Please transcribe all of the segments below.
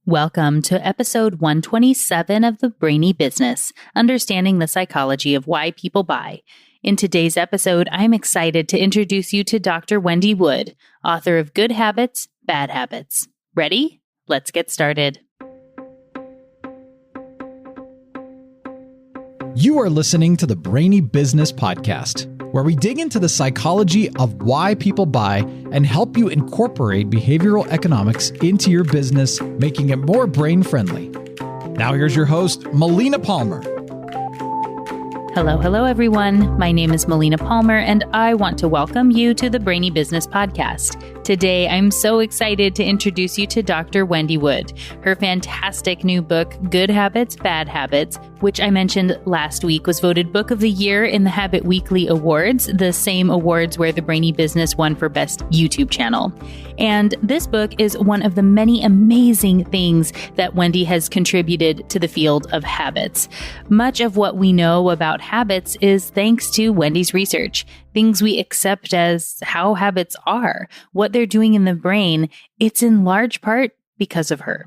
Welcome to episode 127 of the Brainy Business, Understanding the Psychology of Why People Buy. In today's episode, I'm excited to introduce you to Dr. Wendy Wood, author of Good Habits, Bad Habits. Ready? Let's get started. You are listening to the Brainy Business Podcast, where we dig into the psychology of why people buy and help you incorporate behavioral economics into your business, making it more brain-friendly. Now here's your host, Melina Palmer. Hello, everyone. My name is Melina Palmer, and I want to welcome you to the Brainy Business Podcast. Today, I'm so excited to introduce you to Dr. Wendy Wood. Her fantastic new book, Good Habits, Bad Habits, which I mentioned last week, was voted Book of the Year in the Habit Weekly Awards, the same awards where the Brainy Business won for Best YouTube Channel. And this book is one of the many amazing things that Wendy has contributed to the field of habits. Much of what we know about habits is thanks to Wendy's research. Things we accept as how habits are, what they're doing in the brain, it's in large part because of her.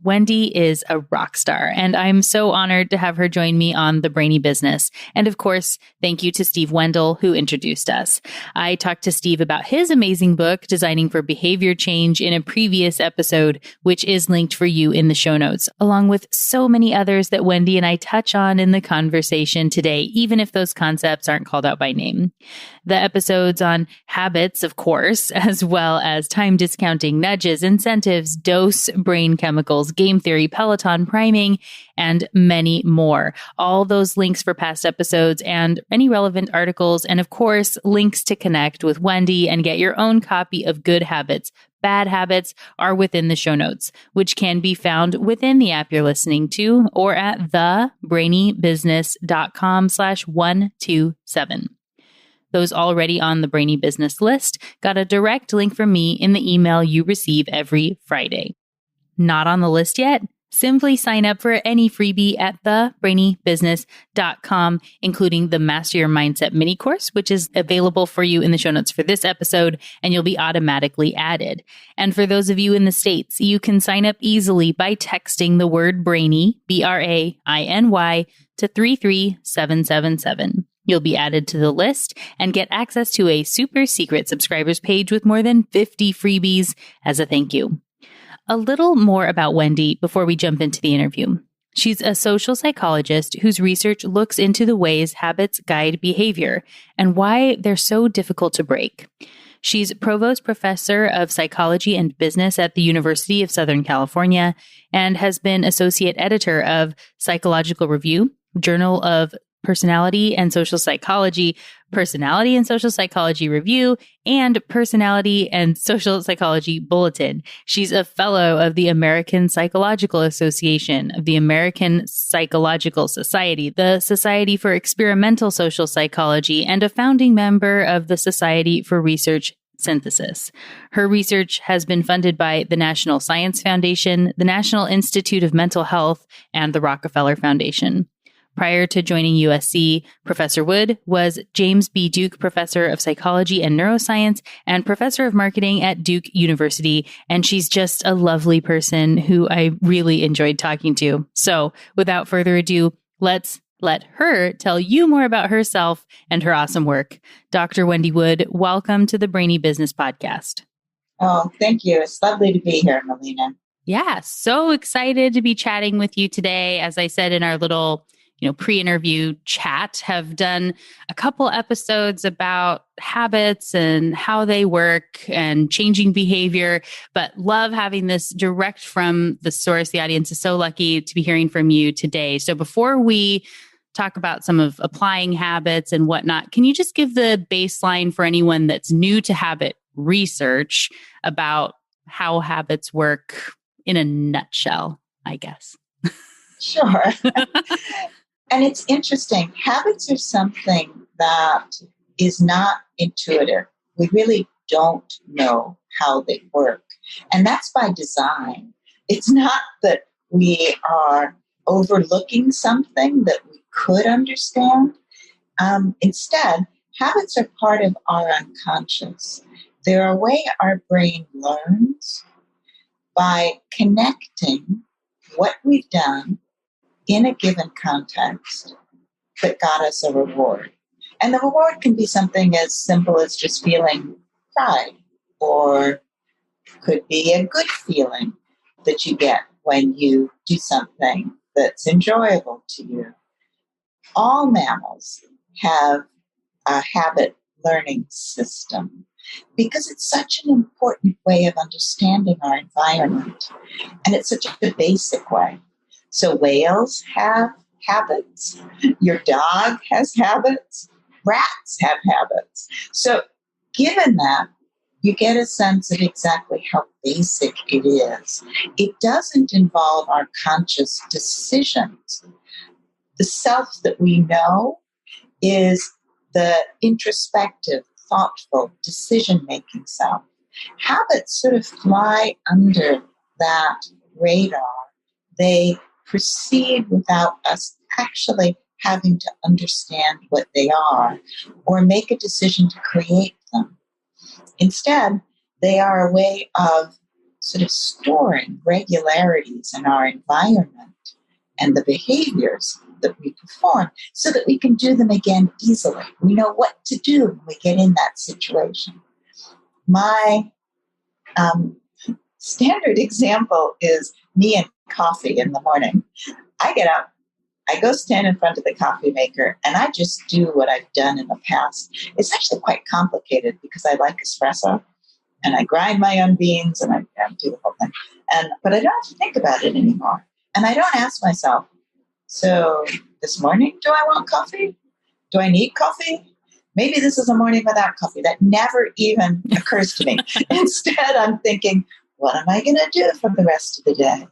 Wendy is a rock star, and I'm so honored to have her join me on The Brainy Business. And of course, thank you to Steve Wendell, who introduced us. I talked to Steve about his amazing book, Designing for Behavior Change, in a previous episode, which is linked for you in the show notes, along with so many others that Wendy and I touch on in the conversation today, even if those concepts aren't called out by name. The episodes on habits, of course, as well as time discounting, nudges, incentives, dose, brain chemicals, game theory, Peloton priming, and many more. All those links for past episodes and any relevant articles, and of course, links to connect with Wendy and get your own copy of Good Habits, Bad Habits are within the show notes, which can be found within the app you're listening to or at thebrainybusiness.com/127. Those already on the Brainy Business list got a direct link from me in the email you receive every Friday. Not on the list yet? Simply sign up for any freebie at thebrainybusiness.com, including the Master Your Mindset mini course, which is available for you in the show notes for this episode, and you'll be automatically added. And for those of you in the States, you can sign up easily by texting the word Brainy, BRAINY, to 33777. You'll be added to the list and get access to a super secret subscribers page with more than 50 freebies as a thank you. A little more about Wendy before we jump into the interview. She's a social psychologist whose research looks into the ways habits guide behavior and why they're so difficult to break. She's provost professor of psychology and business at the University of Southern California and has been associate editor of Psychological Review, Journal of Personality and Social Psychology Review, and Personality and Social Psychology Bulletin. She's a fellow of the American Psychological Association, of the American Psychological Society, the Society for Experimental Social Psychology, and a founding member of the Society for Research Synthesis. Her research has been funded by the National Science Foundation, the National Institute of Mental Health, and the Rockefeller Foundation. Prior to joining USC, Professor Wood was James B. Duke Professor of Psychology and Neuroscience and Professor of Marketing at Duke University, and she's just a lovely person who I really enjoyed talking to. So, without further ado, let's let her tell you more about herself and her awesome work. Dr. Wendy Wood, welcome to the Brainy Business Podcast. Oh, thank you. It's lovely to be here, Melina. Yeah, so excited to be chatting with you today. As I said in our little pre-interview chat, have done a couple episodes about habits and how they work and changing behavior, but love having this direct from the source. The audience is so lucky to be hearing from you today. So before we talk about some of applying habits and whatnot, can you just give the baseline for anyone that's new to habit research about how habits work in a nutshell, I guess? Sure. And it's interesting. Habits are something that is not intuitive. We really don't know how they work. And that's by design. It's not that we are overlooking something that we could understand. Instead, habits are part of our unconscious. They're a way our brain learns by connecting what we've done in a given context that got us a reward. And the reward can be something as simple as just feeling pride, or could be a good feeling that you get when you do something that's enjoyable to you. All mammals have a habit learning system because it's such an important way of understanding our environment. And it's such a basic way. So whales have habits. Your dog has habits. Rats have habits. So given that, you get a sense of exactly how basic it is. It doesn't involve our conscious decisions. The self that we know is the introspective, thoughtful, decision-making self. Habits sort of fly under that radar. They proceed without us actually having to understand what they are or make a decision to create them. Instead, they are a way of sort of storing regularities in our environment and the behaviors that we perform so that we can do them again easily. We know what to do when we get in that situation. My standard example is me and coffee in the morning. I get up, I go stand in front of the coffee maker, and I just do what I've done in the past. It's actually quite complicated because I like espresso, and I grind my own beans, and I do the whole thing. But I don't have to think about it anymore. And I don't ask myself, so this morning, do I want coffee? Do I need coffee? Maybe this is a morning without coffee. That never even occurs to me. Instead, I'm thinking, what am I going to do for the rest of the day?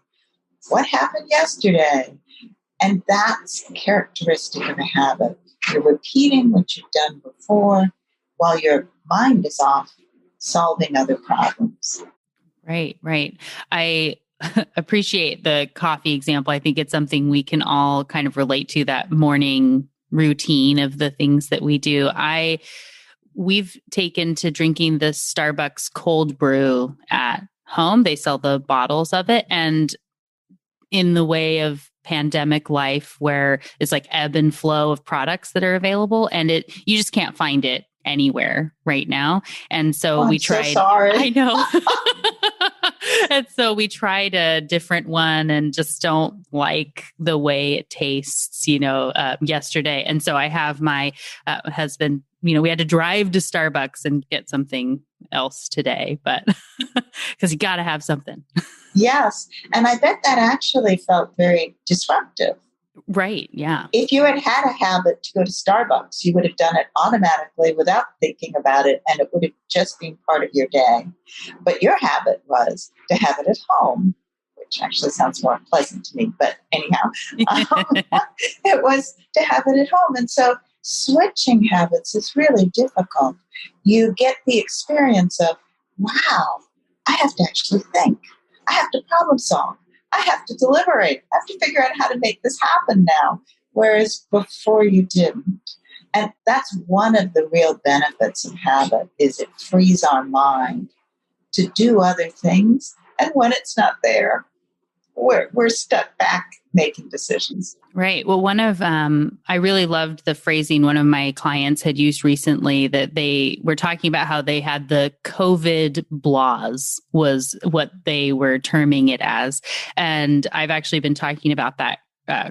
What happened yesterday? And that's characteristic of a habit. You're repeating what you've done before while your mind is off solving other problems. Right. I appreciate the coffee example. I think it's something we can all kind of relate to, that morning routine of the things that we do. We've taken to drinking the Starbucks cold brew at home. They sell the bottles of it. And in the way of pandemic life where it's like ebb and flow of products that are available, and you just can't find it anywhere right now. And so we tried. So sorry. I know. And so we tried a different one and just don't like the way it tastes, yesterday. And so I have my husband, we had to drive to Starbucks and get something else today, but because you got to have something. Yes. And I bet that actually felt very disruptive. Right. Yeah. If you had a habit to go to Starbucks, you would have done it automatically without thinking about it, and it would have just been part of your day. But your habit was to have it at home, which actually sounds more pleasant to me. But anyhow, it was to have it at home. And so switching habits is really difficult. You get the experience of, wow, I have to actually think. I have to problem solve. I have to deliberate. I have to figure out how to make this happen now, whereas before you didn't. And that's one of the real benefits of habit, is it frees our mind to do other things. And when it's not there, we're stuck back making decisions. Right. Well, I really loved the phrasing one of my clients had used recently, that they were talking about how they had the COVID blahs, was what they were terming it as. And I've actually been talking about that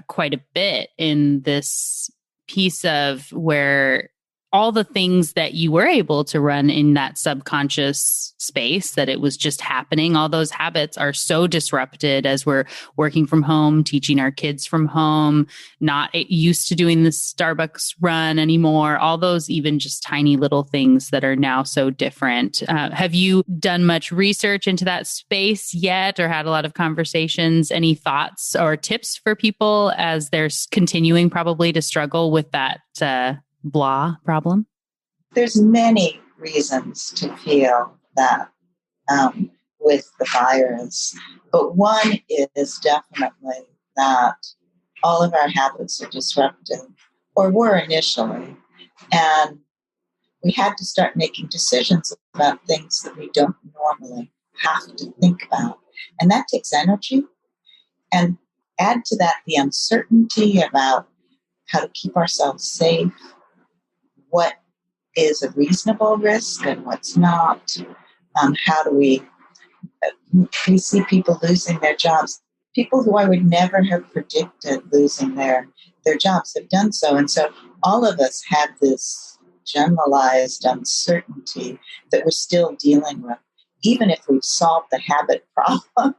quite a bit in this piece of where all the things that you were able to run in that subconscious space, that it was just happening. All those habits are so disrupted as we're working from home, teaching our kids from home, not used to doing the Starbucks run anymore. All those even just tiny little things that are now so different. Have you done much research into that space yet, or had a lot of conversations? Any thoughts or tips for people as they're continuing probably to struggle with that blah problem? There's many reasons to feel that with the virus, but one is definitely that all of our habits are disrupted, or were initially, and we had to start making decisions about things that we don't normally have to think about. And that takes energy. And add to that the uncertainty about how to keep ourselves safe, what is a reasonable risk and what's not. How do we see people losing their jobs? People who I would never have predicted losing their jobs have done so. And so all of us have this generalized uncertainty that we're still dealing with, even if we've solved the habit problem.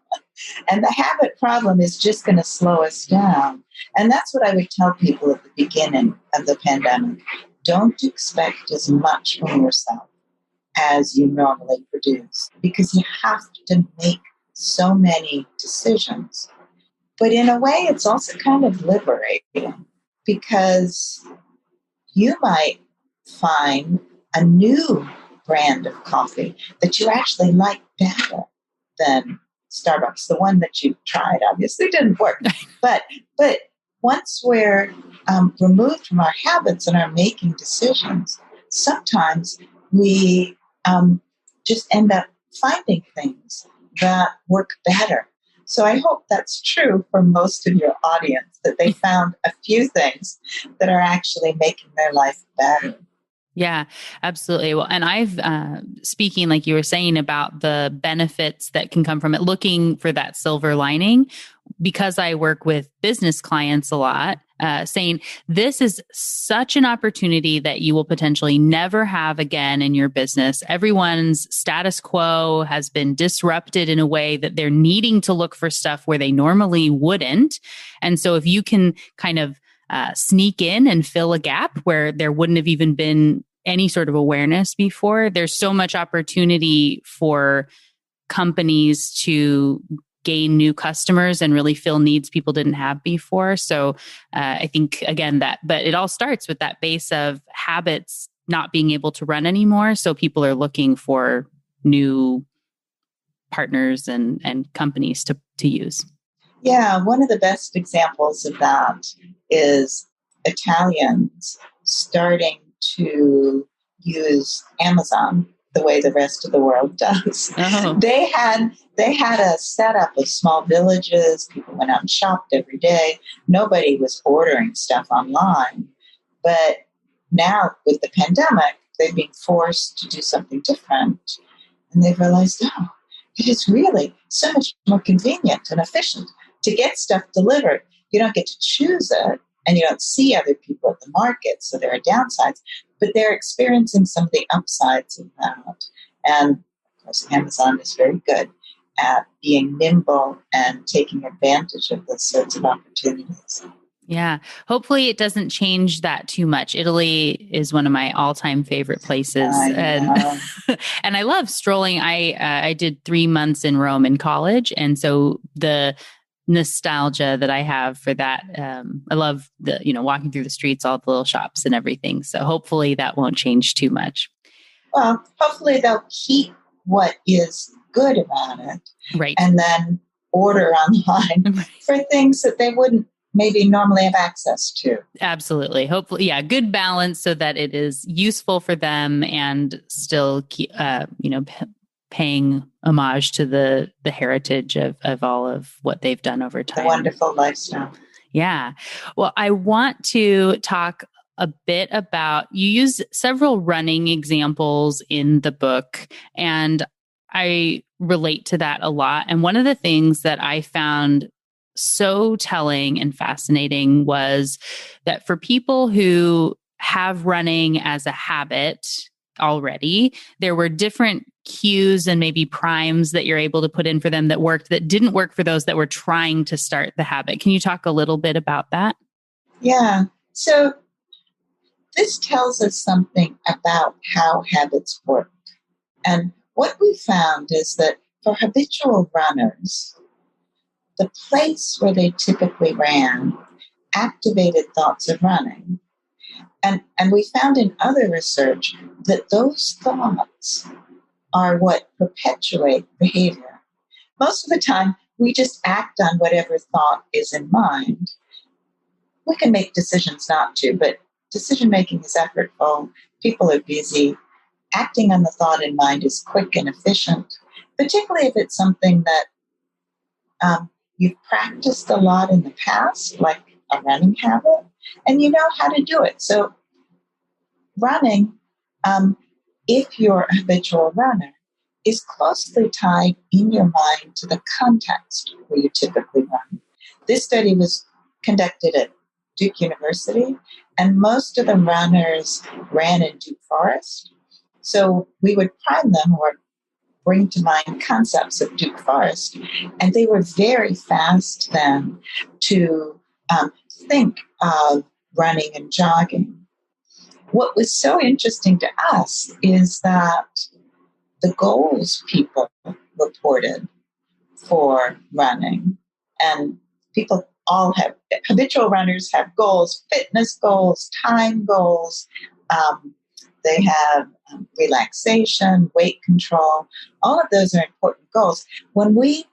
And the habit problem is just going to slow us down. And that's what I would tell people at the beginning of the pandemic. Don't expect as much from yourself as you normally produce, because you have to make so many decisions. But in a way, it's also kind of liberating, because you might find a new brand of coffee that you actually like better than Starbucks. The one that you tried obviously didn't work. But once we're removed from our habits and are making decisions, sometimes we just end up finding things that work better. So I hope that's true for most of your audience, that they found a few things that are actually making their life better. Yeah, absolutely. Well, and I've, speaking like you were saying about the benefits that can come from it, looking for that silver lining, because I work with business clients a lot, saying this is such an opportunity that you will potentially never have again in your business. Everyone's status quo has been disrupted in a way that they're needing to look for stuff where they normally wouldn't. And so if you can kind of sneak in and fill a gap where there wouldn't have even been any sort of awareness before, there's so much opportunity for companies to gain new customers and really fill needs people didn't have before. So I think, again, but it all starts with that base of habits not being able to run anymore. So people are looking for new partners and companies to use. Yeah, one of the best examples of that is Italians starting to use Amazon the way the rest of the world does. Oh. They had a setup of small villages. People went out and shopped every day. Nobody was ordering stuff online. But now with the pandemic, they're being forced to do something different. And they've realized, it is really so much more convenient and efficient to get stuff delivered. You don't get to choose it, and you don't see other people at the market, so there are downsides. But they're experiencing some of the upsides of that. And, of course, Amazon is very good at being nimble and taking advantage of those sorts of opportunities. Yeah. Hopefully it doesn't change that too much. Italy is one of my all-time favorite places. And I love strolling. I did 3 months in Rome in college. And so the nostalgia that I have for that, I love walking through the streets, all the little shops and everything. So hopefully that won't change too much. Well, hopefully they'll keep what is good about it. Right. And then order online for things that they wouldn't maybe normally have access to. Absolutely. Hopefully, yeah, good balance so that it is useful for them and still keep, paying homage to the heritage of all of what they've done over time. The wonderful lifestyle. Yeah. Well, I want to talk a bit about, you use several running examples in the book, and I relate to that a lot. And one of the things that I found so telling and fascinating was that for people who have running as a habit already, there were different cues and maybe primes that you're able to put in for them that worked, that didn't work for those that were trying to start the habit. Can you talk a little bit about that? Yeah. So this tells us something about how habits work. And what we found is that for habitual runners, the place where they typically ran activated thoughts of running. And we found in other research that those thoughts are what perpetuate behavior. Most of the time, we just act on whatever thought is in mind. We can make decisions not to, but decision-making is effortful. People are busy. Acting on the thought in mind is quick and efficient, particularly if it's something that you've practiced a lot in the past, like a running habit, and you know how to do it. So running, if you're a habitual runner, is closely tied in your mind to the context where you typically run. This study was conducted at Duke University, and most of the runners ran in Duke Forest. So we would prime them or bring to mind concepts of Duke Forest, and they were very fast then to think of running and jogging. What was so interesting to us is that the goals people reported for running, and people all have, habitual runners have goals, fitness goals, time goals. They have relaxation, weight control. All of those are important goals. When we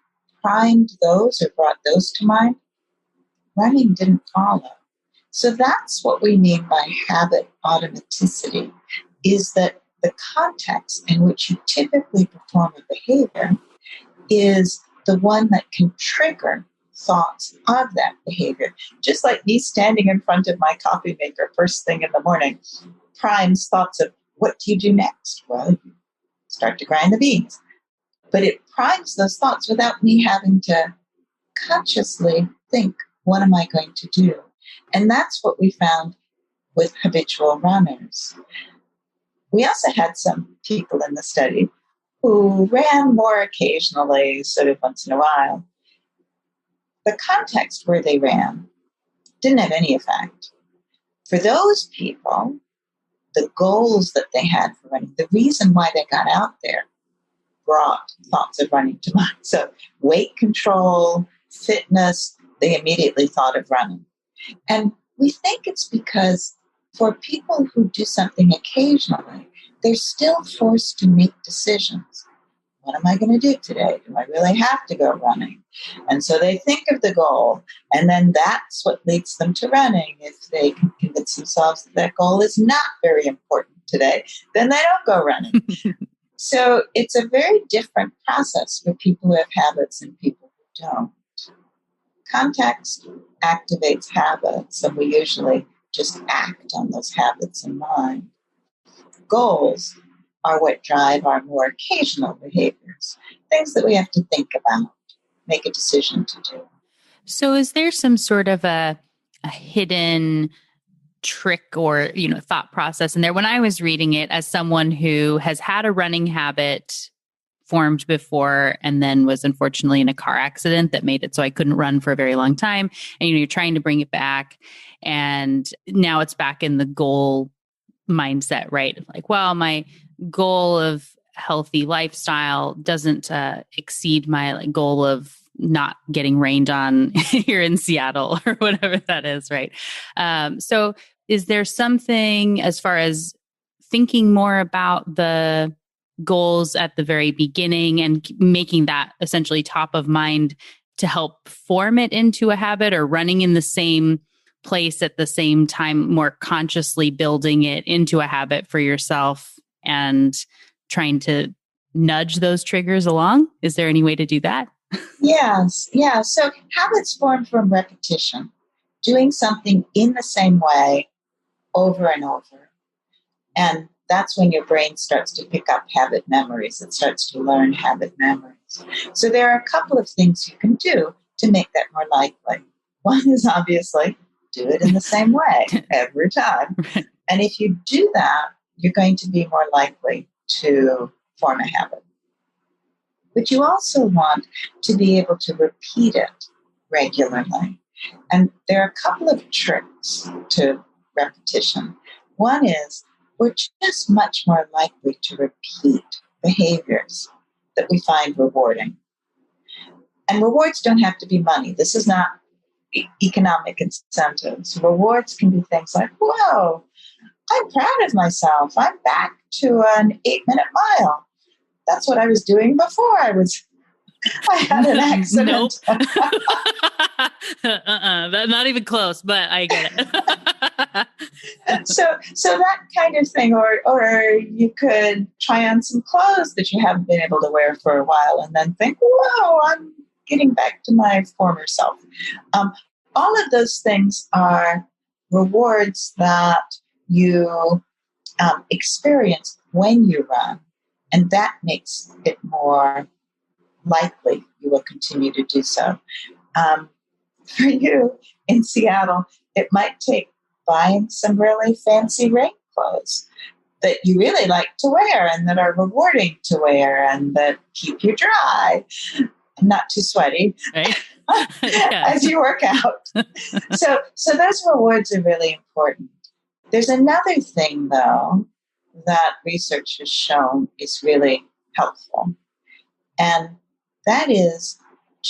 primed those or brought those to mind, running didn't follow. So that's what we mean by habit automaticity, is that the context in which you typically perform a behavior is the one that can trigger thoughts of that behavior. Just like me standing in front of my coffee maker first thing in the morning primes thoughts of, what do you do next? Well, you start to grind the beans. But it primes those thoughts without me having to consciously think, what am I going to do? And that's what we found with habitual runners. We also had some people in the study who ran more occasionally, sort of once in a while. The context where they ran didn't have any effect. For those people, the goals that they had for running, the reason why they got out there brought thoughts of running to mind. So weight control, fitness, they immediately thought of running. And we think it's because for people who do something occasionally, they're still forced to make decisions. What am I going to do today? Do I really have to go running? And so they think of the goal, and then that's what leads them to running. If they can convince themselves that that goal is not very important today, then they don't go running. So it's a very different process for people who have habits and people who don't. Context activates habits, and we usually just act on those habits in mind. Goals are what drive our more occasional behaviors, things that we have to think about, make a decision to do. So is there some sort of a hidden trick or, thought process in there? When I was reading it, as someone who has had a running habit formed before and then was unfortunately in a car accident that made it so I couldn't run for a very long time, and you're trying to bring it back, and now it's back in the goal mindset, right? Like, well, my goal of healthy lifestyle doesn't exceed my goal of not getting rained on here in Seattle or whatever that is, right? So is there something as far as thinking more about the goals at the very beginning and making that essentially top of mind to help form it into a habit, or running in the same place at the same time, more consciously building it into a habit for yourself and trying to nudge those triggers along? Is there any way to do that? Yes. Yeah. So habits form from repetition, doing something in the same way over and over. And that's when your brain starts to pick up habit memories. It starts to learn habit memories. So there are a couple of things you can do to make that more likely. One is obviously do it in the same way every time. And if you do that, you're going to be more likely to form a habit. But you also want to be able to repeat it regularly. And there are a couple of tricks to repetition. One is we're just much more likely to repeat behaviors that we find rewarding. And rewards don't have to be money. This is not economic incentives. Rewards can be things like, whoa, I'm proud of myself. I'm back to an 8-minute mile. That's what I was doing before I had an accident. Nope. Not even close, but I get it. So that kind of thing, or you could try on some clothes that you haven't been able to wear for a while and then think, whoa, I'm getting back to my former self. All of those things are rewards that you experience when you run, and that makes it more likely you will continue to do so. For you in Seattle, it might take buying some really fancy rain clothes that you really like to wear and that are rewarding to wear and that keep you dry, not too sweaty, right? Yeah. as you work out. So those rewards are really important. There's another thing, though, that research has shown is really helpful, and that is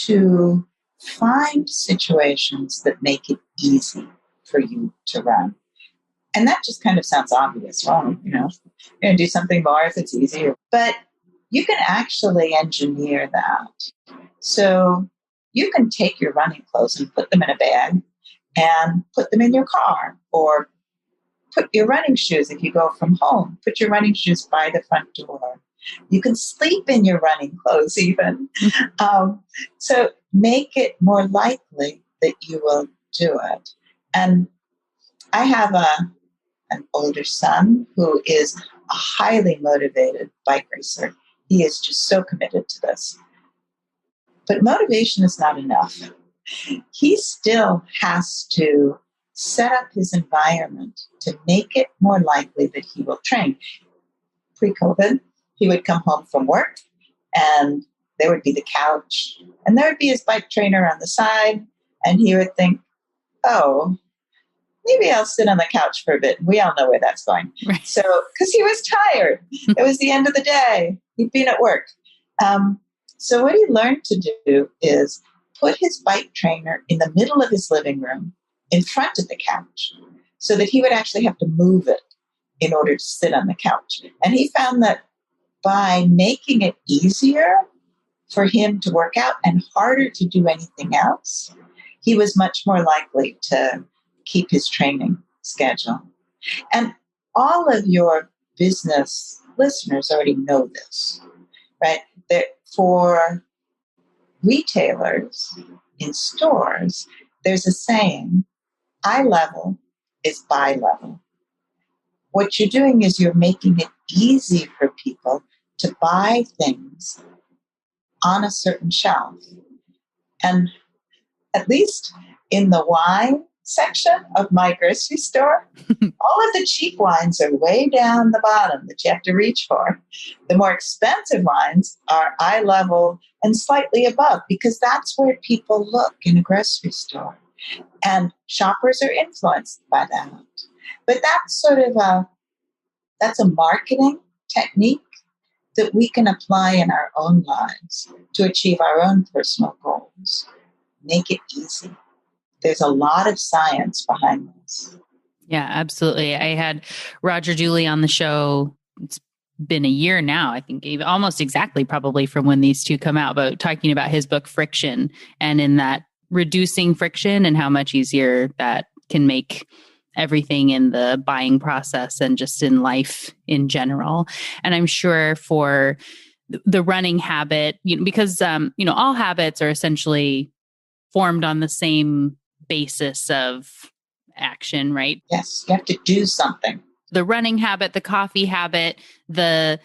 to find situations that make it easy for you to run. And that just kind of sounds obvious. Well, you're going to do something more if it's easier. But you can actually engineer that. So you can take your running clothes and put them in a bag and put them in your car, or put your running shoes, if you go from home, put your running shoes by the front door. You can sleep in your running clothes even. So make it more likely that you will do it. And I have an older son who is a highly motivated bike racer. He is just so committed to this. But motivation is not enough. He still has to set up his environment to make it more likely that he will train. Pre-COVID, he would come home from work and there would be the couch and there would be his bike trainer on the side, and he would think, oh, maybe I'll sit on the couch for a bit. We all know where that's going. Right. So, because he was tired. It was the end of the day. He'd been at work. So what he learned to do is put his bike trainer in the middle of his living room in front of the couch so that he would actually have to move it in order to sit on the couch. And he found that by making it easier for him to work out and harder to do anything else, he was much more likely to keep his training schedule. And all of your business listeners already know this, right? That for retailers in stores, there's a saying, eye level is buy level. What you're doing is you're making it easy for people to buy things on a certain shelf. And at least in the wine section of my grocery store, all of the cheap wines are way down the bottom that you have to reach for. The more expensive wines are eye level and slightly above, because that's where people look in a grocery store. And shoppers are influenced by that. But that's sort of that's a marketing technique that we can apply in our own lives to achieve our own personal goals. Make it easy. There's a lot of science behind this. Yeah, absolutely. I had Roger Dooley on the show. It's been a year now, I think, almost exactly probably from when these two come out, but talking about his book, Friction, and in that reducing friction and how much easier that can make everything in the buying process and just in life in general. And I'm sure for the running habit, because, all habits are essentially formed on the same basis of action, right? Yes, you have to do something. The running habit, the coffee habit, the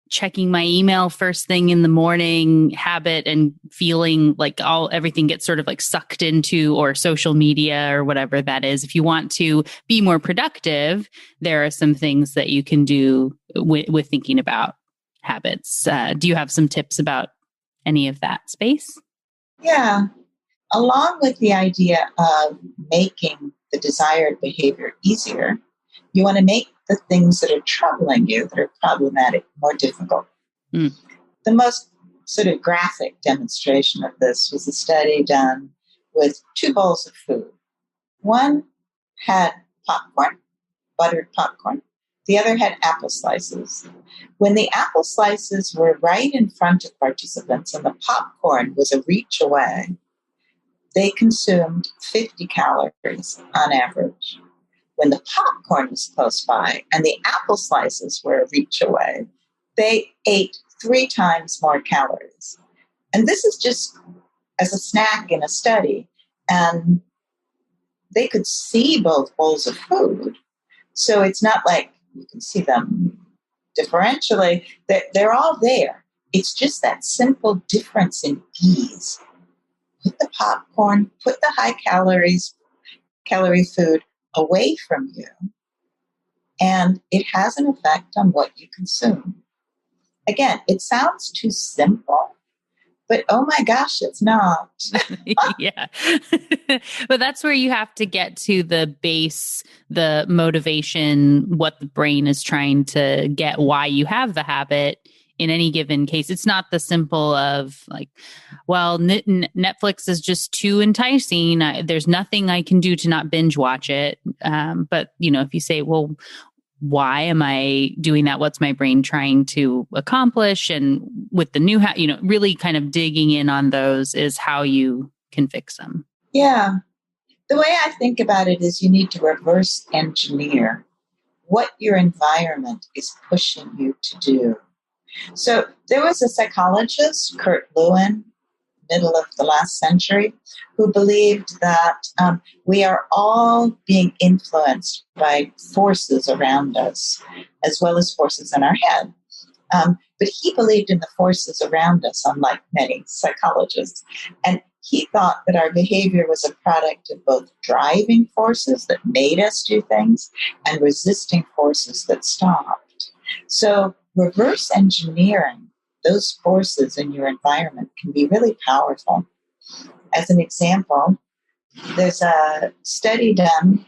checking my email first thing in the morning habit, and feeling like everything gets sort of like sucked into, or social media or whatever that is. If you want to be more productive, there are some things that you can do with thinking about habits. Do you have some tips about any of that space? Yeah. Along with the idea of making the desired behavior easier, you want to make the things that are troubling you, that are problematic, more difficult. The most sort of graphic demonstration of this was a study done with 2 bowls of food. One had popcorn, buttered popcorn. The other had apple slices. When the apple slices were right in front of participants and the popcorn was a reach away, they consumed 50 calories on average. When the popcorn was close by and the apple slices were a reach away, they ate 3 times more calories. And this is just as a snack in a study, and they could see both bowls of food. So it's not like you can see them differentially. They're all there. It's just that simple difference in ease. Put the popcorn, put the high calorie food away from you, and it has an effect on what you consume. Again, it sounds too simple, but oh my gosh, it's not. Yeah. But that's where you have to get to the base, the motivation, what the brain is trying to get, why you have the habit in any given case. It's not the simple of like, well, Netflix is just too enticing. There's nothing I can do to not binge watch it. But, if you say, well, why am I doing that? What's my brain trying to accomplish? And with the new, really kind of digging in on those is how you can fix them. Yeah. The way I think about it is you need to reverse engineer what your environment is pushing you to do. So there was a psychologist, Kurt Lewin, middle of the last century, who believed that we are all being influenced by forces around us, as well as forces in our head. But he believed in the forces around us, unlike many psychologists. And he thought that our behavior was a product of both driving forces that made us do things and resisting forces that stopped. So reverse engineering those forces in your environment can be really powerful. As an example, there's a study done,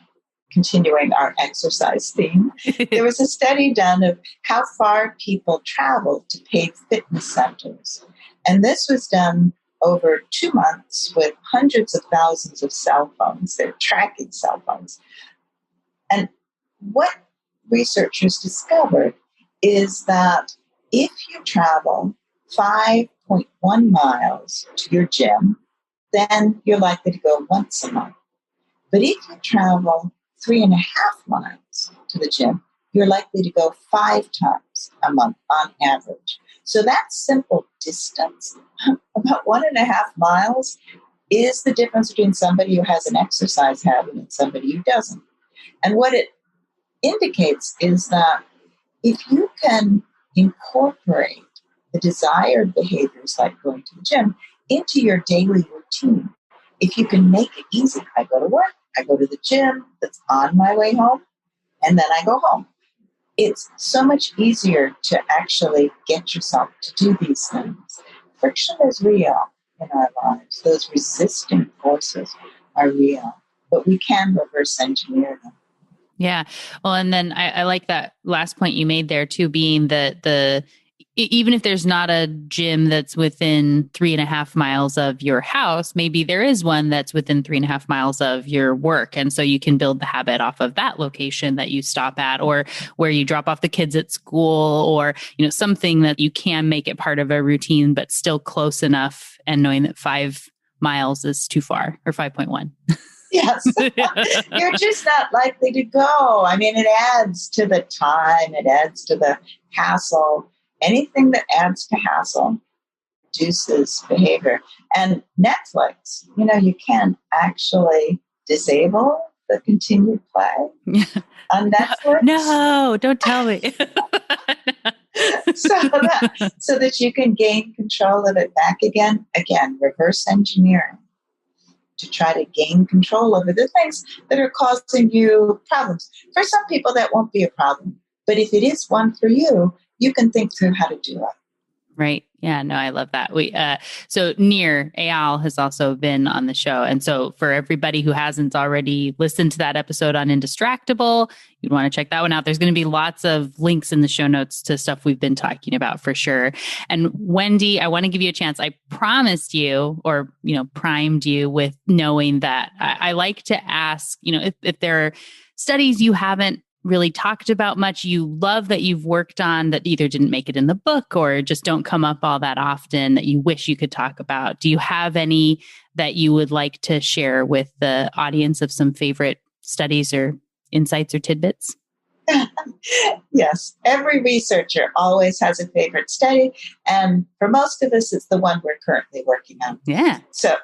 continuing our exercise theme, there was a study done of how far people travel to paid fitness centers. And this was done over 2 months with hundreds of thousands of cell phones. They're tracking cell phones. And what researchers discovered is that if you travel 5.1 miles to your gym, then you're likely to go once a month. But if you travel 3.5 miles to the gym, you're likely to go 5 times a month on average. So that simple distance, about 1.5 miles, is the difference between somebody who has an exercise habit and somebody who doesn't. And what it indicates is that if you can incorporate the desired behaviors like going to the gym into your daily routine, if you can make it easy, I go to work, I go to the gym that's on my way home, and then I go home. It's so much easier to actually get yourself to do these things. Friction is real in our lives. Those resisting forces are real, but we can reverse engineer them. Yeah. Well, and then I like that last point you made there too, being that even if there's not a gym that's within 3.5 miles of your house, maybe there is one that's within 3.5 miles of your work. And so you can build the habit off of that location that you stop at, or where you drop off the kids at school, or, something that you can make it part of a routine, but still close enough, and knowing that 5 miles is too far, or 5.1. Yes. You're just not likely to go. I mean, it adds to the time, it adds to the hassle. Anything that adds to hassle reduces behavior. And Netflix, you can actually disable the continued play on Netflix. No, don't tell me. so that you can gain control of it back again. Again, reverse engineering to try to gain control over the things that are causing you problems. For some people, that won't be a problem. But if it is one for you, you can think through how to do it. Right. Yeah, no, I love that. So Nir Eyal has also been on the show. And so for everybody who hasn't already listened to that episode on Indistractable, you'd want to check that one out. There's going to be lots of links in the show notes to stuff we've been talking about for sure. And Wendy, I want to give you a chance. I promised you, or, primed you with knowing that I like to ask, if there are studies you haven't really talked about much, you love that you've worked on that either didn't make it in the book or just don't come up all that often that you wish you could talk about. Do you have any that you would like to share with the audience of some favorite studies or insights or tidbits? Yes, every researcher always has a favorite study. And for most of us, it's the one we're currently working on. Yeah. So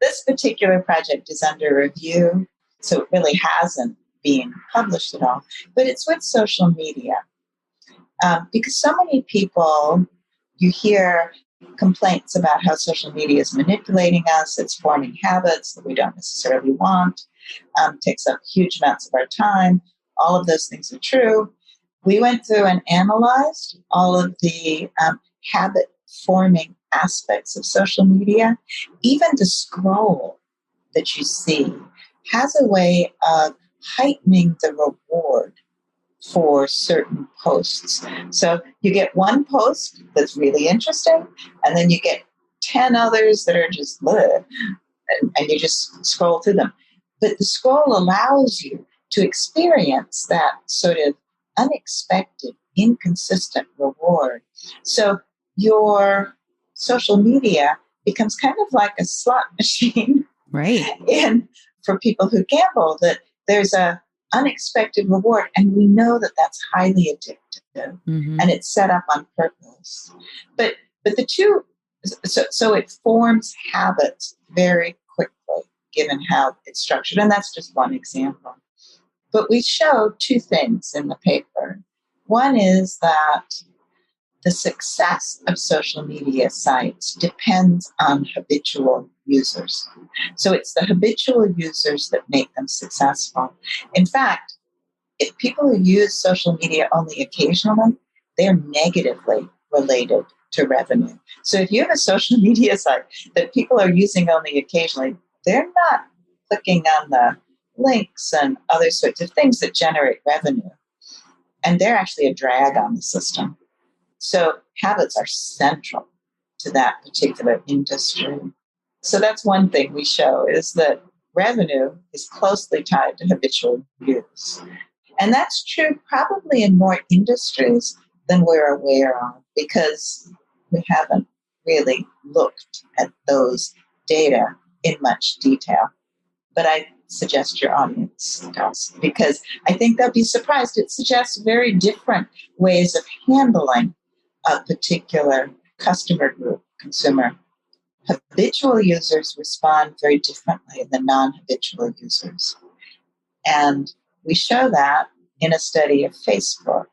this particular project is under review. So it really hasn't been published at all. But it's with social media. Because so many people, you hear complaints about how social media is manipulating us, it's forming habits that we don't necessarily want, takes up huge amounts of our time. All of those things are true. We went through and analyzed all of the habit forming aspects of social media. Even the scroll that you see has a way of heightening the reward for certain posts. So you get one post that's really interesting, and then you get 10 others that are just bleh, and you just scroll through them. But the scroll allows you to experience that sort of unexpected, inconsistent reward. So your social media becomes kind of like a slot machine. Right. And for people who gamble, that there's a unexpected reward, and we know that that's highly addictive, and it's set up on purpose. But the two, so it forms habits very quickly, given how it's structured, and that's just one example. But we show two things in the paper. One is that the success of social media sites depends on habitual users. So it's the habitual users that make them successful. In fact, if people who use social media only occasionally, they're negatively related to revenue. So if you have a social media site that people are using only occasionally, they're not clicking on the links and other sorts of things that generate revenue. And they're actually a drag on the system. So habits are central to that particular industry. So that's one thing we show, is that revenue is closely tied to habitual use. And that's true probably in more industries than we're aware of, because we haven't really looked at those data in much detail. But I suggest your audience does, because I think they'll be surprised. It suggests very different ways of handling a particular customer group, consumer. Habitual users respond very differently than non-habitual users. And we show that in a study of Facebook.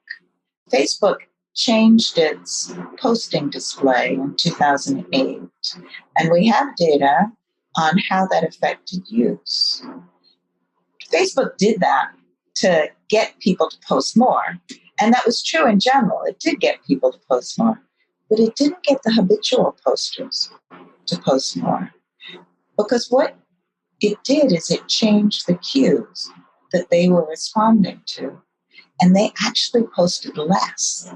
Facebook changed its posting display in 2008, and we have data on how that affected use. Facebook did that to get people to post more, and that was true in general. It did get people to post more, but it didn't get the habitual posters to post more, because what it did is it changed the cues that they were responding to, and they actually posted less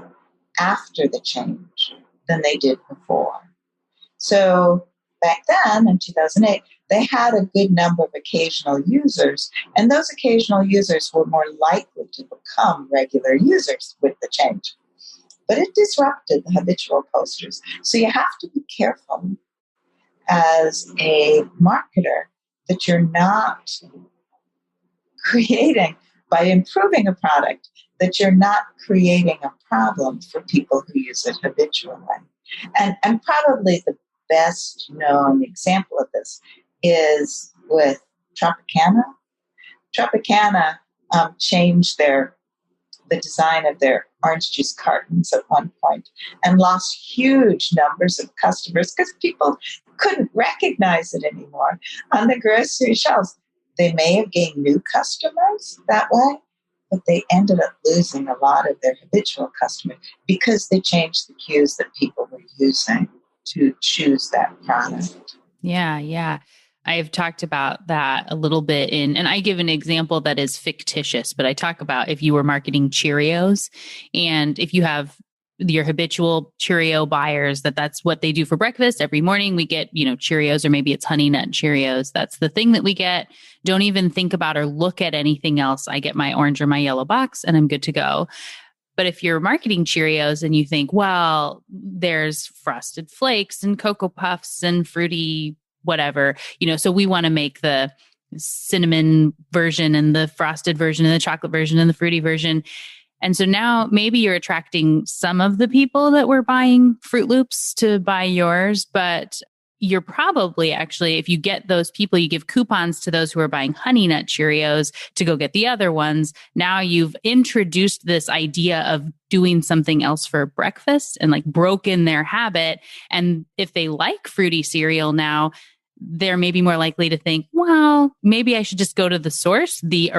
after the change than they did before. So back then, in 2008, they had a good number of occasional users, and those occasional users were more likely to become regular users with the change. But it disrupted the habitual posters. So you have to be careful as a marketer that you're not creating, by improving a product, that you're not creating a problem for people who use it habitually. And probably the best known example of this is with Tropicana. Tropicana changed the design of their orange juice cartons at one point and lost huge numbers of customers because people couldn't recognize it anymore on the grocery shelves. They may have gained new customers that way, but they ended up losing a lot of their habitual customers because they changed the cues that people were using to choose that product. Yeah. I've talked about that a little bit and I give an example that is fictitious, but I talk about if you were marketing Cheerios, and if you have your habitual Cheerio buyers, that's what they do for breakfast every morning. We get, Cheerios, or maybe it's Honey Nut Cheerios. That's the thing that we get. Don't even think about or look at anything else. I get my orange or my yellow box and I'm good to go. But if you're marketing Cheerios and you think, well, there's Frosted Flakes and Cocoa Puffs and fruity whatever, so we want to make the cinnamon version and the frosted version and the chocolate version and the fruity version. And so now maybe you're attracting some of the people that were buying Fruit Loops to buy yours, but you're probably actually, if you get those people, you give coupons to those who are buying Honey Nut Cheerios to go get the other ones. Now you've introduced this idea of doing something else for breakfast and like broken their habit. And if they like fruity cereal now, they're maybe more likely to think, well, maybe I should just go to the source, the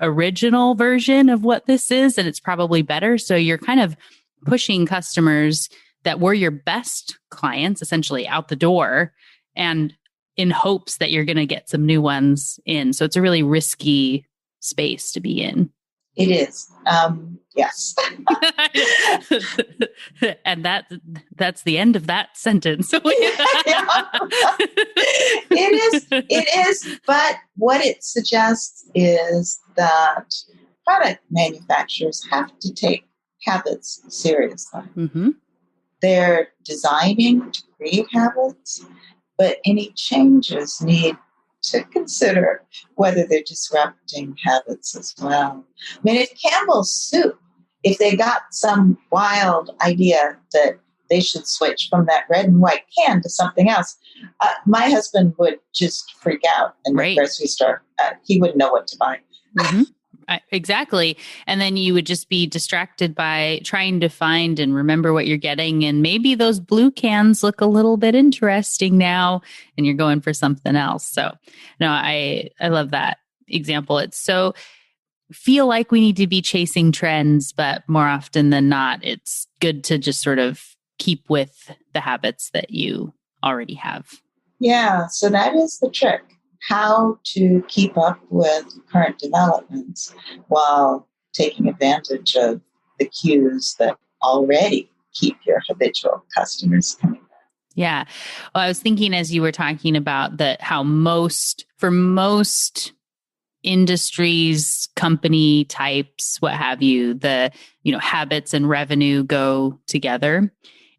original version of what this is, and it's probably better. So you're kind of pushing customers that were your best clients essentially out the door, and in hopes that you're going to get some new ones in. So it's a really risky space to be in. It is. Yes. And that's the end of that sentence. It is. But what it suggests is that product manufacturers have to take habits seriously. Mm-hmm. They're designing to create habits, but any changes need to consider whether they're disrupting habits as well. I mean, if Campbell's Soup, if they got some wild idea that they should switch from that red and white can to something else, my husband would just freak out in the grocery store. He wouldn't know what to buy. Mm-hmm. Exactly. And then you would just be distracted by trying to find and remember what you're getting. And maybe those blue cans look a little bit interesting now and you're going for something else. So no, I love that example. It's so feel like we need to be chasing trends, but more often than not, it's good to just sort of keep with the habits that you already have. Yeah. So that is the trick. How to keep up with current developments while taking advantage of the cues that already keep your habitual customers coming back. Yeah. Well, I was thinking as you were talking about that, how for most industries, company types, what have you, the, habits and revenue go together.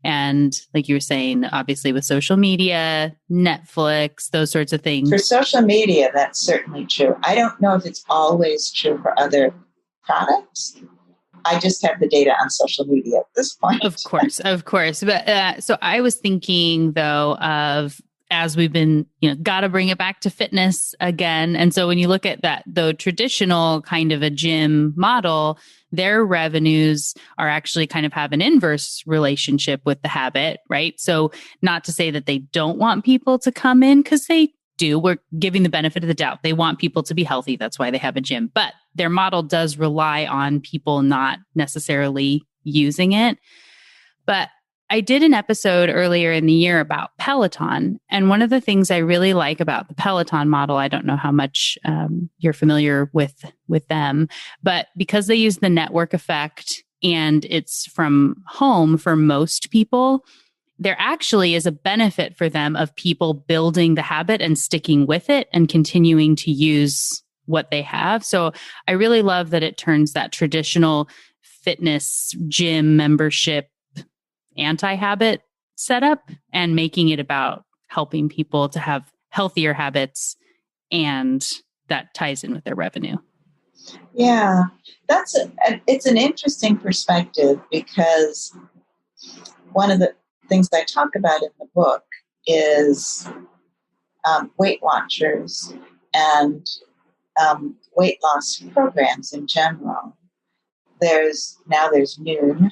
And like you were saying, obviously with social media, Netflix, those sorts of things. For social media, that's certainly true. I don't know if it's always true for other products. I just have the data on social media at this point. Of course. But so I was thinking, though, of as we've been, got to bring it back to fitness again. And so when you look at that, the traditional kind of a gym model, their revenues are actually kind of have an inverse relationship with the habit, right? So not to say that they don't want people to come in, because they do. We're giving the benefit of the doubt. They want people to be healthy. That's why they have a gym. But their model does rely on people not necessarily using it. But I did an episode earlier in the year about Peloton. And one of the things I really like about the Peloton model, I don't know how much you're familiar with them, but because they use the network effect and it's from home for most people, there actually is a benefit for them of people building the habit and sticking with it and continuing to use what they have. So I really love that it turns that traditional fitness gym membership anti-habit setup and making it about helping people to have healthier habits, and that ties in with their revenue. Yeah, it's an interesting perspective, because one of the things I talk about in the book is Weight Watchers and weight loss programs in general. There's Noon,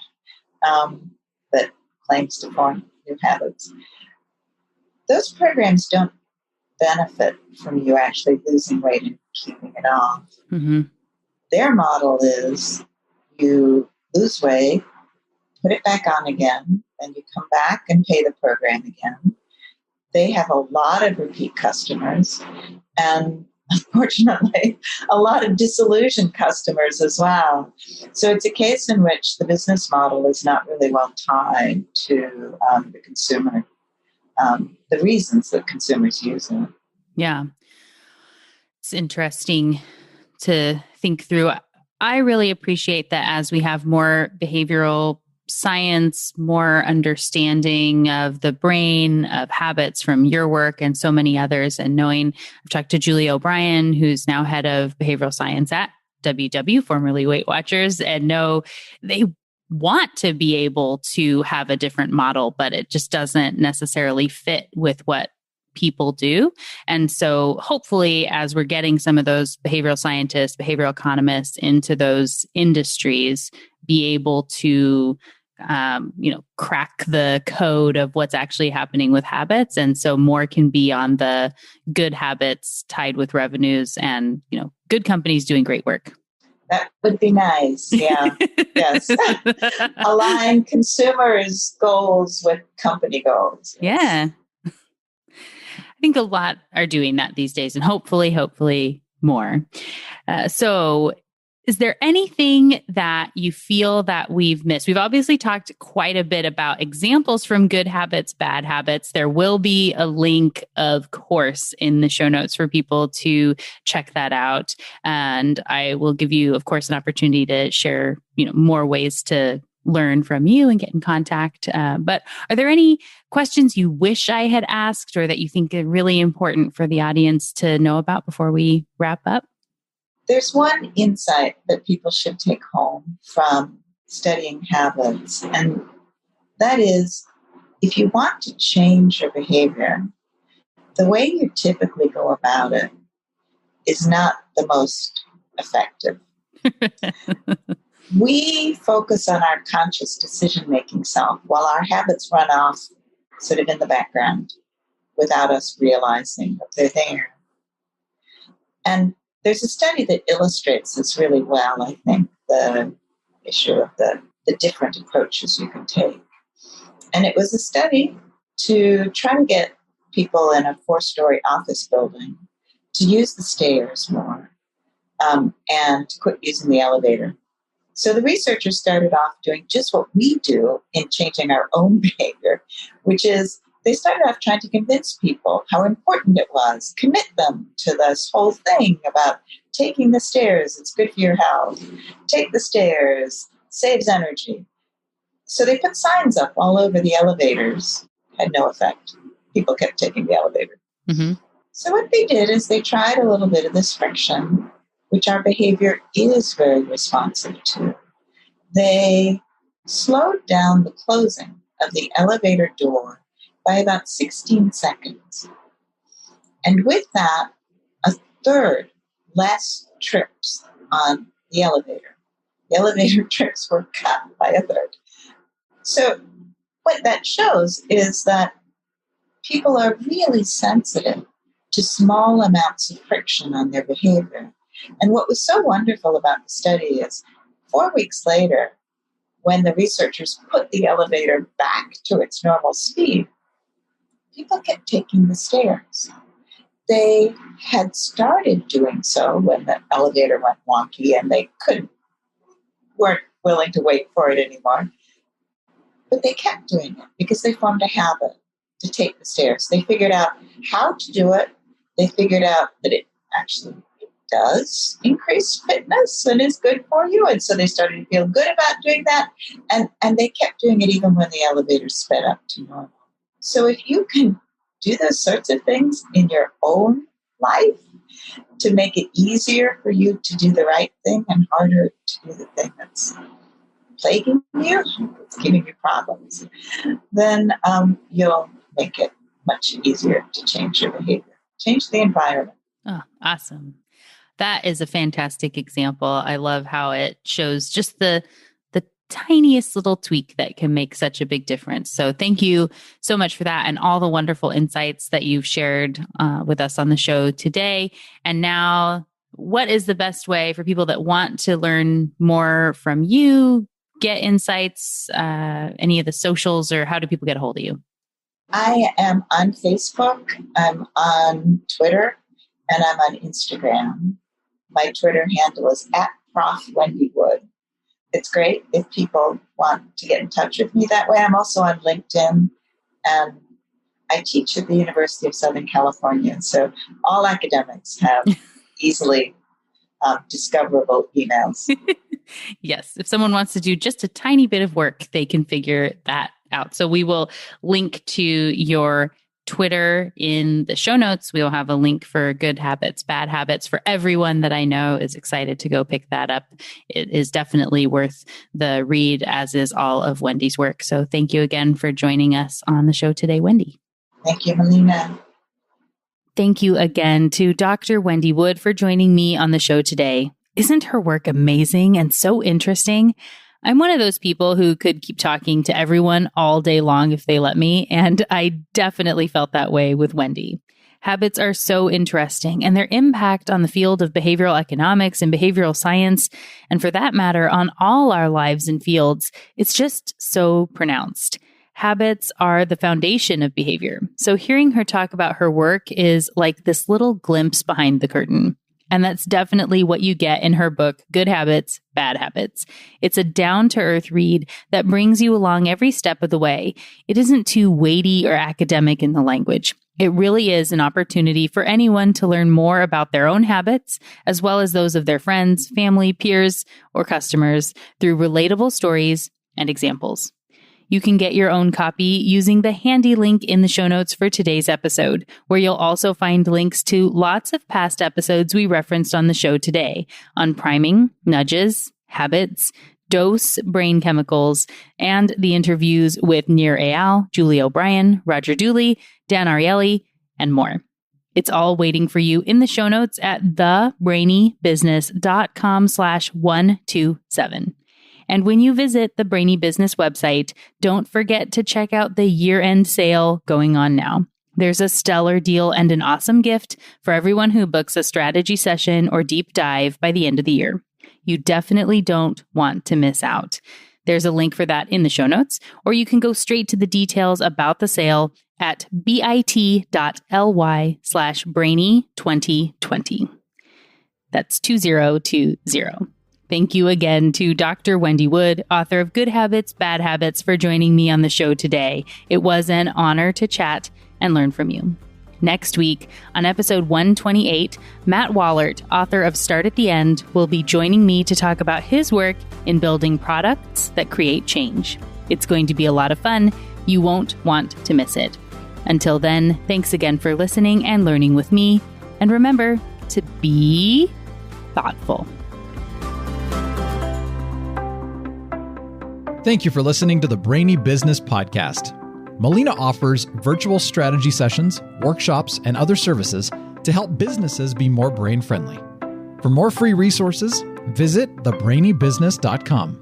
that claims to form new habits. Those programs don't benefit from you actually losing weight and keeping it off. Mm-hmm. Their model is you lose weight, put it back on again, then you come back and pay the program again. They have a lot of repeat customers, and unfortunately, a lot of disillusioned customers as well. So it's a case in which the business model is not really well tied to the consumer, the reasons that consumers use it. Yeah. It's interesting to think through. I really appreciate that as we have more behavioral science, more understanding of the brain, of habits from your work and so many others. And knowing, I've talked to Julie O'Brien, who's now head of behavioral science at WW, formerly Weight Watchers, and know they want to be able to have a different model, but it just doesn't necessarily fit with what people do. And so hopefully, as we're getting some of those behavioral scientists, behavioral economists into those industries, be able to crack the code of what's actually happening with habits. And so more can be on the good habits tied with revenues and, good companies doing great work. That would be nice. Yeah. Yes. Align consumers' goals with company goals. Yes. Yeah. I think a lot are doing that these days, and hopefully more. So is there anything that you feel that we've missed? We've obviously talked quite a bit about examples from good habits, bad habits. There will be a link, of course, in the show notes for people to check that out. And I will give you, of course, an opportunity to share, more ways to learn from you and get in contact. But are there any questions you wish I had asked or that you think are really important for the audience to know about before we wrap up? There's one insight that people should take home from studying habits, and that is, if you want to change your behavior, the way you typically go about it is not the most effective. We focus on our conscious decision-making self while our habits run off sort of in the background without us realizing that they're there. And there's a study that illustrates this really well, I think, the issue of the different approaches you can take. And it was a study to try to get people in a 4-story office building to use the stairs more and to quit using the elevator. So the researchers started off doing just what we do in changing our own behavior, which is they started off trying to convince people how important it was, commit them to this whole thing about taking the stairs, it's good for your health, take the stairs, saves energy. So they put signs up all over the elevators, had no effect. People kept taking the elevator. Mm-hmm. So what they did is they tried a little bit of this friction, which our behavior is very responsive to. They slowed down the closing of the elevator door by about 16 seconds. And with that, a third less trips on the elevator. The elevator trips were cut by a third. So what that shows is that people are really sensitive to small amounts of friction on their behavior. And what was so wonderful about the study is 4 weeks later, when the researchers put the elevator back to its normal speed, people kept taking the stairs. They had started doing so when the elevator went wonky and they weren't willing to wait for it anymore. But they kept doing it because they formed a habit to take the stairs. They figured out how to do it. They figured out that it actually does increase fitness and is good for you. And so they started to feel good about doing that. And they kept doing it even when the elevator sped up to normal. So if you can do those sorts of things in your own life to make it easier for you to do the right thing and harder to do the thing that's plaguing you, it's giving you problems, then you'll make it much easier to change your behavior, change the environment. Oh, awesome. That is a fantastic example. I love how it shows just the tiniest little tweak that can make such a big difference. So thank you so much for that and all the wonderful insights that you've shared with us on the show today. And now, what is the best way for people that want to learn more from you, get insights, any of the socials, or how do people get a hold of you? I am on Facebook, I'm on Twitter, and I'm on Instagram. My Twitter handle is @Prof. Wendy Wood. It's great if people want to get in touch with me that way. I'm also on LinkedIn, and I teach at the University of Southern California. So all academics have easily discoverable emails. Yes. If someone wants to do just a tiny bit of work, they can figure that out. So we will link to your Twitter in the show notes. We'll have a link for Good Habits, Bad Habits for everyone that I know is excited to go pick that up. It is definitely worth the read, as is all of Wendy's work. So thank you again for joining us on the show today, Wendy. Thank you, Melina. Thank you again to Dr. Wendy Wood for joining me on the show today. Isn't her work amazing and so interesting? I'm one of those people who could keep talking to everyone all day long if they let me, and I definitely felt that way with Wendy. Habits are so interesting, and their impact on the field of behavioral economics and behavioral science, and for that matter, on all our lives and fields, it's just so pronounced. Habits are the foundation of behavior, so hearing her talk about her work is like this little glimpse behind the curtain. And that's definitely what you get in her book, Good Habits, Bad Habits. It's a down-to-earth read that brings you along every step of the way. It isn't too weighty or academic in the language. It really is an opportunity for anyone to learn more about their own habits, as well as those of their friends, family, peers, or customers through relatable stories and examples. You can get your own copy using the handy link in the show notes for today's episode, where you'll also find links to lots of past episodes we referenced on the show today on priming, nudges, habits, dose, brain chemicals, and the interviews with Nir Eyal, Julie O'Brien, Roger Dooley, Dan Ariely, and more. It's all waiting for you in the show notes at thebrainybusiness.com/127. And when you visit the Brainy Business website, don't forget to check out the year-end sale going on now. There's a stellar deal and an awesome gift for everyone who books a strategy session or deep dive by the end of the year. You definitely don't want to miss out. There's a link for that in the show notes, or you can go straight to the details about the sale at bit.ly/Brainy2020. That's 2020. Thank you again to Dr. Wendy Wood, author of Good Habits, Bad Habits, for joining me on the show today. It was an honor to chat and learn from you. Next week, on episode 128, Matt Wallert, author of Start at the End, will be joining me to talk about his work in building products that create change. It's going to be a lot of fun. You won't want to miss it. Until then, thanks again for listening and learning with me. And remember to be thoughtful. Thank you for listening to the Brainy Business Podcast. Melina offers virtual strategy sessions, workshops, and other services to help businesses be more brain-friendly. For more free resources, visit thebrainybusiness.com.